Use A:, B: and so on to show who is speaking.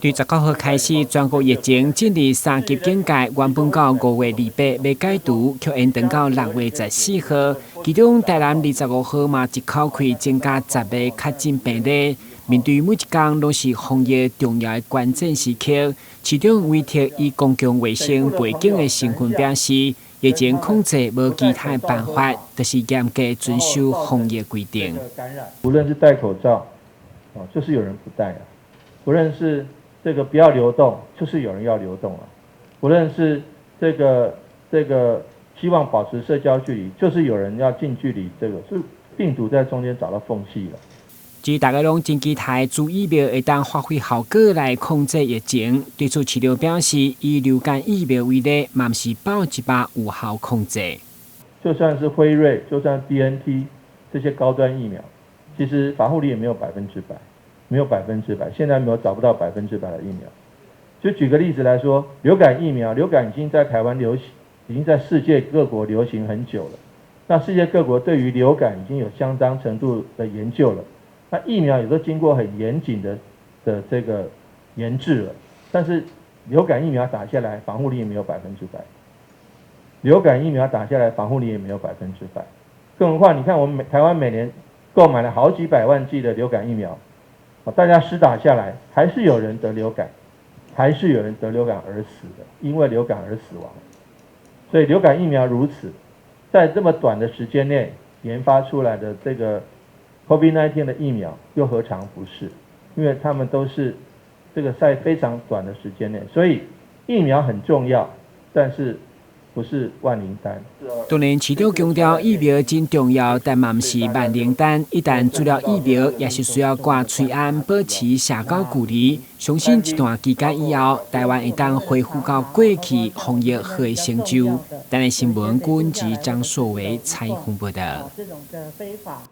A: 对19号开始，全国疫情进入3级警戒，原本到5月28要解除，却延长到6月14号。其中，台南25号嘛一口气增加10个确诊病例。面对每一天都是防疫重要的关键时刻，市长为贴以公共卫生背景的身份表示，疫情控制无其他办法，就是严格遵守防疫规定。
B: 无论是戴口罩，就是有人不戴啊；无论是这个不要流动，就是有人要流动啊；无论是这个希望保持社交距离，就是有人要近距离。这个是病毒在中间找到缝隙了。
A: 至于大家拢真期待注疫苗会当发挥效果来控制疫情，对此市长表示，以流感疫苗为例，嘛是保一把有效控制。
B: 就算是辉瑞，就算 BNT 这些高端疫苗，其实防护力也没有100%，没有100%，现在没有找不到100%的疫苗。就举个例子来说，流感疫苗，流感已经在台湾流行，已经在世界各国流行很久了。那世界各国对于流感已经有相当程度的研究了。那疫苗也都经过很严谨的这个研制了，但是流感疫苗打下来，防护力也没有100%。流感疫苗打下来，防护力也没有100%。更何况，你看我们台湾每年购买了好几百万剂的流感疫苗，大家施打下来，还是有人得流感，还是有人得流感而死的，因为流感而死亡。所以流感疫苗如此，在这么短的时间内研发出来的这个 COVID-19 的疫苗又何尝不是？因为他们都是这个在非常短的时间内，所以疫苗很重要，但是不是万灵丹。
A: 当然，市长强调疫苗真重要，但嘛不是万灵丹。一旦做了疫苗，也是需要挂嘴安，保持社交距离。相信一段期间以后，台湾会当恢复到过去防疫好的成就。台湾新闻郭文吉、张硕维采访报道。
C: 这种的非法。